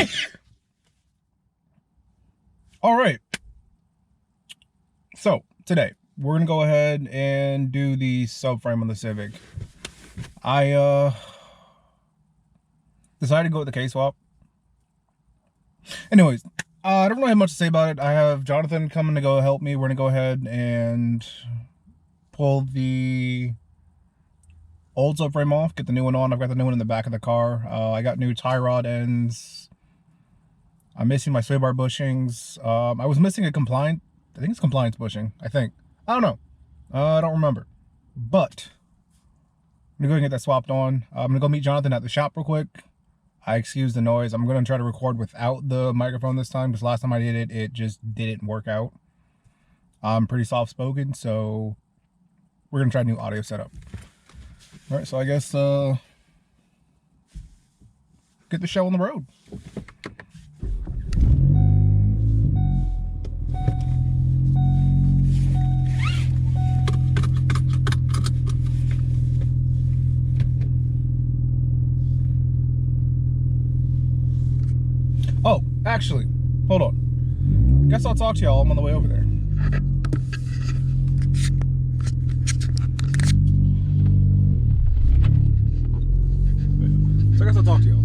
Okay. All right. So today we're gonna go ahead and do the subframe on the Civic. I decided to go with the Kswap. Anyways, I don't really have much to say about it. I have Jonathan coming to go help me. We're gonna go ahead and pull the old subframe off, get the new one on. I've got the new one in the back of the car. I got new tie rod ends. I'm missing my sway bar bushings. I was missing a compliant. I think it's compliance bushing. I don't know. I don't remember. But I'm gonna go and get that swapped on. I'm gonna go meet Jonathan at the shop real quick. I excuse the noise. I'm gonna try to record without the microphone this time because last time I did it, it just didn't work out. I'm pretty soft spoken, so we're gonna try a new audio setup. All right, so I guess get the show on the road. Oh, actually, hold on. Guess I'll talk to y'all. I'm on the way over there. So I guess I'll talk to y'all.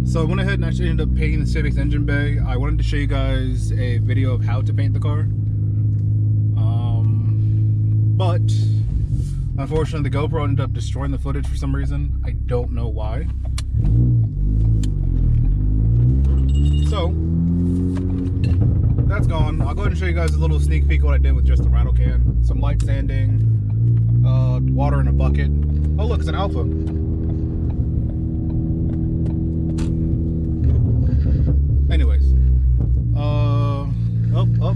So I went ahead and actually ended up painting the Civic's engine bay. I wanted to show you guys a video of how to paint the car. But unfortunately the GoPro ended up destroying the footage for some reason. I don't know why. So that's gone. I'll go ahead and show you guys a little sneak peek of what I did with just the rattle can. Some light sanding, water in a bucket. Oh look, it's an Alpha. Anyways,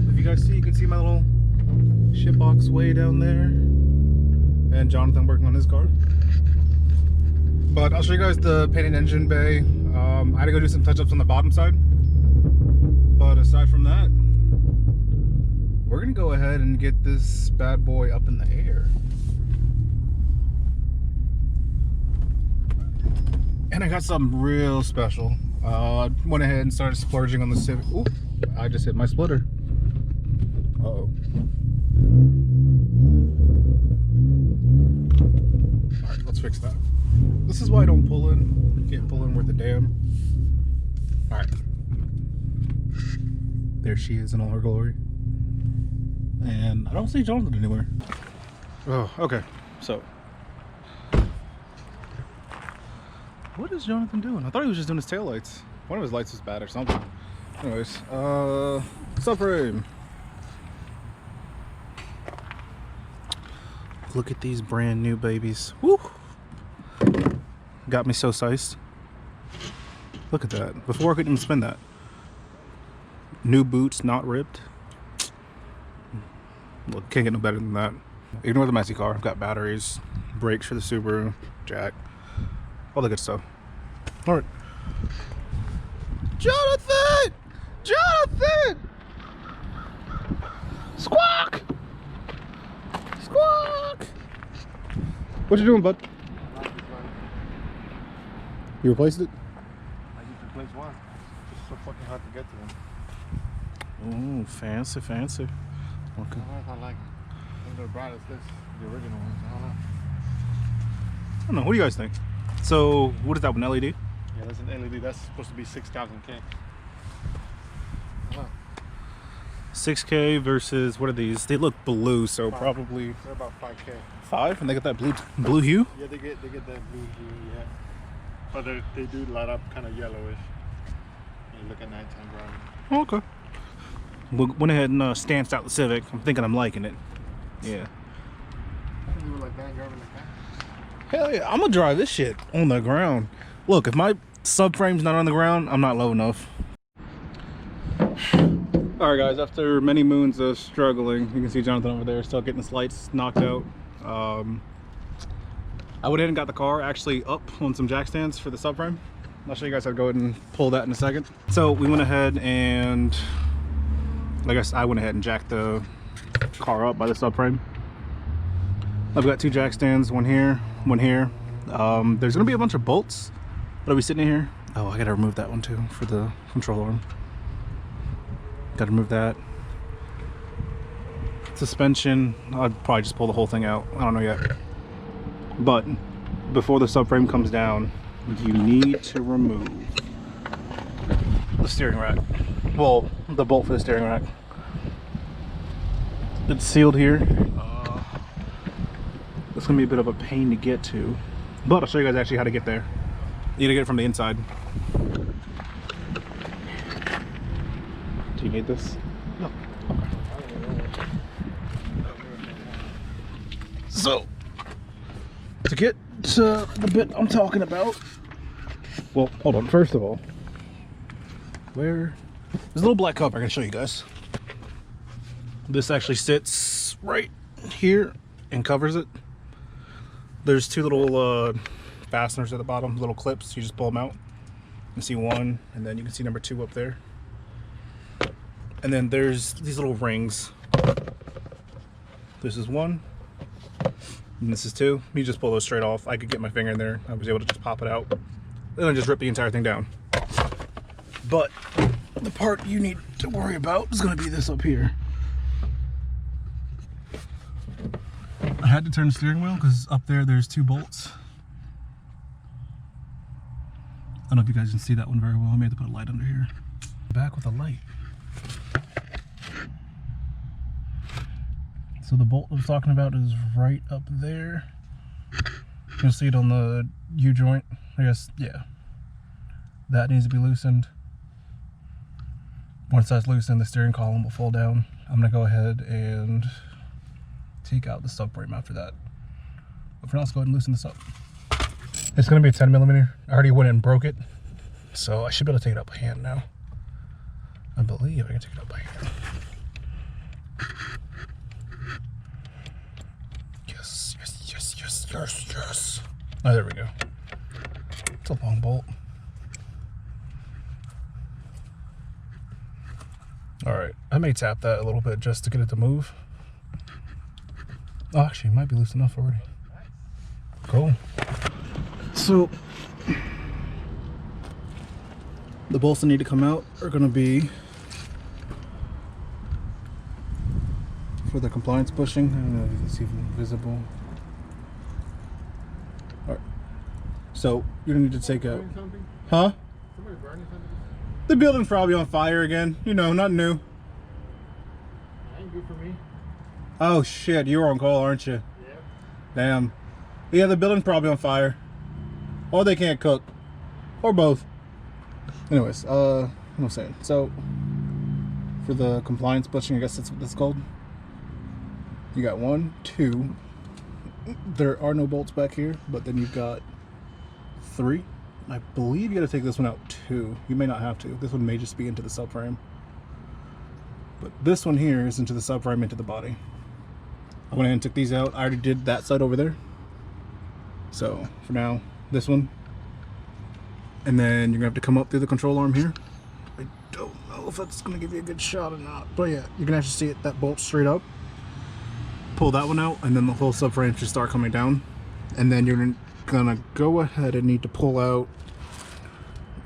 if you guys see, you can see my little shitbox way down there, and Jonathan working on his car. But I'll show you guys the painted engine bay. I had to go do some touch-ups on the bottom side, but aside from that, we're gonna go ahead and get this bad boy up in the air. And I got something real special. I went ahead and started splurging on the Civic. Oop, I just hit my splitter. Uh-oh. Alright, let's fix that. This is why I don't pull in. Can't pull in worth a damn. Alright. There she is in all her glory. And I don't see Jonathan anywhere. Oh, okay. So. What is Jonathan doing? I thought he was just doing his taillights. One of his lights was bad or something. Anyways, subframe. Look at these brand new babies. Woo! Got me so sized. Look at that. Before I couldn't even spin that. New boots, not ripped. Look, can't get no better than that. Ignore the messy car. I've got batteries, brakes for the Subaru, jack, all the good stuff. All right. Jonathan! Jonathan! Squawk! Squawk! What you doing, bud? You replaced it? I just replaced one. It's just so fucking hard to get to them. Oh, fancy, fancy. Okay. I don't know if I like it. I think they're bright as this, the original ones. I don't know. I don't know. What do you guys think? So, what is that, an LED? Yeah, that's an LED. That's supposed to be 6,000K. 6K versus, what are these? They look blue, so probably... They're about 5K. 5? And they got that blue hue? Yeah, they get that blue hue, yeah. But they do light up kind of yellowish when you look at nighttime driving. Oh, okay. We went ahead and stamped out the Civic. I'm thinking I'm liking it. Yeah. You were like that, driving like that? Hell yeah, I'm gonna drive this shit on the ground. Look, if my subframe's not on the ground, I'm not low enough. Alright guys, after many moons of struggling, you can see Jonathan over there still getting his lights knocked out. I went in and got the car actually up on some jack stands for the subframe. I'll show you guys how to go ahead and pull that in a second. So we went ahead and, I guess I went ahead and jacked the car up by the subframe. I've got 2 jack stands, one here, one here. There's gonna be a bunch of bolts that'll be sitting in here. Oh, I gotta remove that one too for the control arm. Gotta remove that. Suspension, I'd probably just pull the whole thing out. I don't know yet. But before the subframe comes down, you need to remove the steering rack. Well, the bolt for the steering rack. It's sealed here. It's gonna be a bit of a pain to get to, but I'll show you guys actually how to get there. You need to get it from the inside. Do you need this? No. Okay. So, to get to the bit I'm talking about, well, hold on. First of all, there's a little black cover I can show you guys. This actually sits right here and covers it. There's two little fasteners at the bottom, little clips. You just pull them out. You can see one, and then you can see number 2 up there. And then there's these little rings. This is 1, and this is 2. You just pull those straight off. I could get my finger in there. I was able to just pop it out, and then just rip the entire thing down. But the part you need to worry about is going to be this up here. I had to turn the steering wheel because up there's 2 bolts. I don't know if you guys can see that one very well. I may have to put a light under here. Back with a light. So the bolt I was talking about is right up there. You'll see it on the U-joint. I guess, yeah. That needs to be loosened. Once that's loosened, the steering column will fall down. I'm gonna go ahead and take out the subframe after that. But for now, let's go ahead and loosen this up. It's gonna be a 10mm. I already went and broke it, so I should be able to take it out by hand now. I believe I can take it out by hand. Yes, yes, yes, yes, yes, yes. Oh, there we go. It's a long bolt. All right, I may tap that a little bit just to get it to move. Oh, actually, it might be loose enough already. Cool. So, the bolts that need to come out are going to be for the compliance bushing. I don't know if it's even visible. All right. So, you're going to need to take out. Huh? Somebody burning something? The building's probably on fire again. You know, not new. That ain't good for me. Oh shit, you're on call, aren't you? Yeah. Damn. Yeah, the building's probably on fire. Or they can't cook. Or both. Anyways, what am I saying? So, for the compliance bushing, I guess that's what that's called. You got 1, 2. There are no bolts back here, but then you've got 3. I believe you gotta take this one out too. You may not have to. This one may just be into the subframe. But this one here is into the subframe, into the body. I went ahead and took these out. I already did that side over there. So for now, this one. And then you're gonna have to come up through the control arm here. I don't know if that's gonna give you a good shot or not. But yeah, you're gonna have to see it, that bolt straight up. Pull that one out, and then the whole subframe should start coming down. And then you're gonna go ahead and need to pull out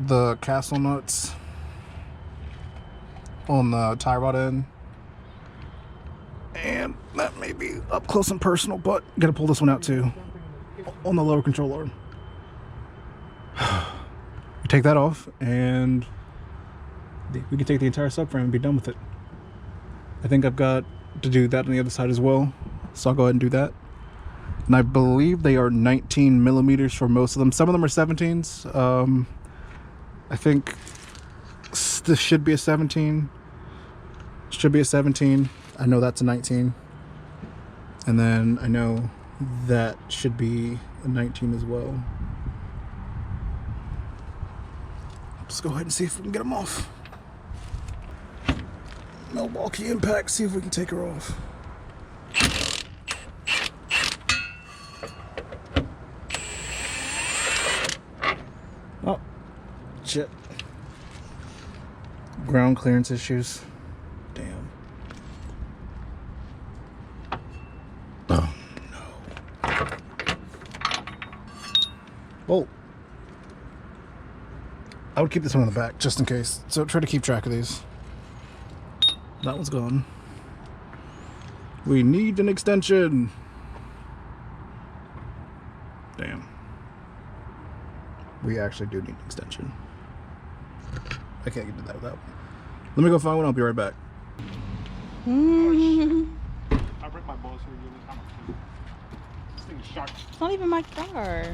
the castle nuts on the tie rod end. And that may be up close and personal, but you gotta pull this one out too on the lower control arm. You take that off and we can take the entire subframe and be done with it. I think I've got to do that on the other side as well, so I'll go ahead and do that. And I believe they are 19mm for most of them. Some of them are 17s. I think this should be a 17. Should be a 17. I know that's a 19. And then I know that should be a 19 as well. Let's go ahead and see if we can get them off. Milwaukee Impact, see if we can take her off. Oh, shit. Ground clearance issues. Damn. Oh, no. Bolt. I would keep this one in the back just in case. So try to keep track of these. That one's gone. We need an extension. Damn. We actually do need an extension. I can't get to that without one. Let me go find one. I'll be right back. I break my balls here. This thing is sharp. It's not even my car.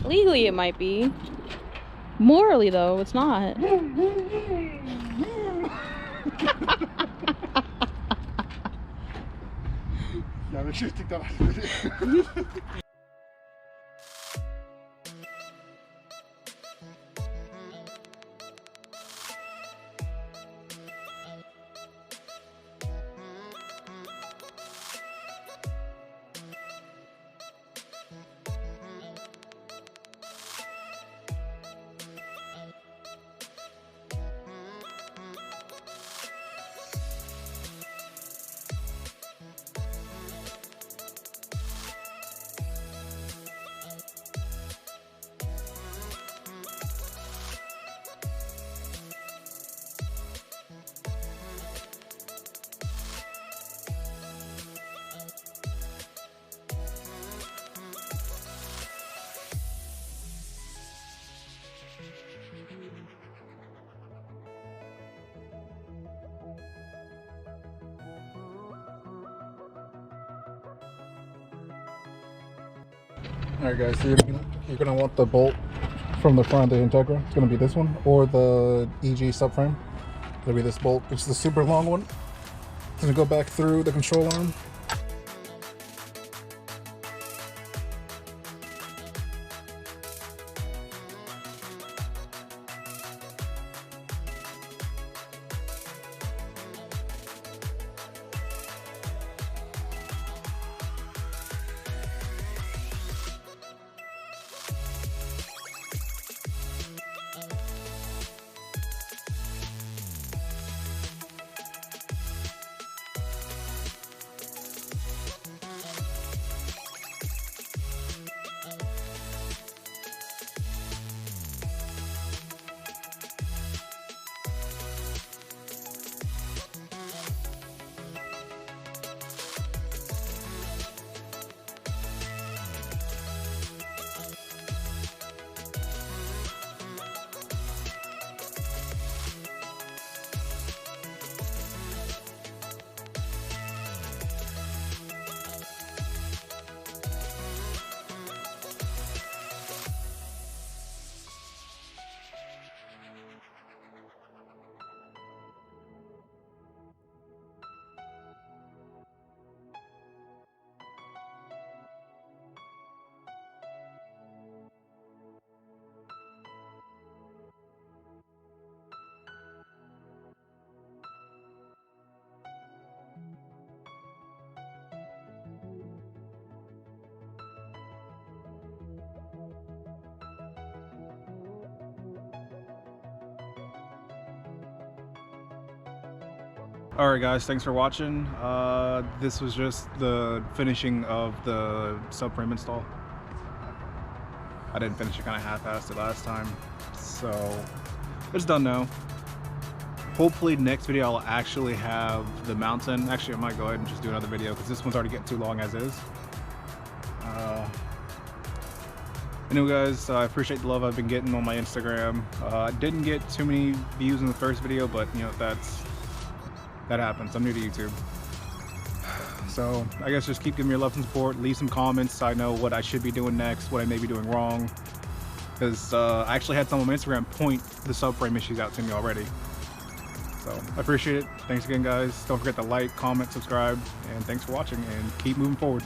Legally, it might be. Morally, though, it's not. Yeah, make sure you take that out of the video. Alright guys, so you're gonna want the bolt from the front of the Integra. It's gonna be this one, or the EG subframe. It'll be this bolt. It's the super long one. It's gonna go back through the control arm. Alright guys, thanks for watching. This was just the finishing of the subframe install. I didn't finish it, kind of half-assed it last time, so it's done now. Hopefully next video I'll actually have the mountain. Actually, I might go ahead and just do another video because this one's already getting too long as is. Anyway guys, I appreciate the love I've been getting on my Instagram. I didn't get too many views in the first video, but you know, that happens. I'm new to YouTube. So I guess just keep giving me your love and support. Leave some comments so I know what I should be doing next, what I may be doing wrong. Because I actually had someone on my Instagram point the subframe issues out to me already. So I appreciate it. Thanks again guys. Don't forget to like, comment, subscribe, and thanks for watching, and keep moving forward.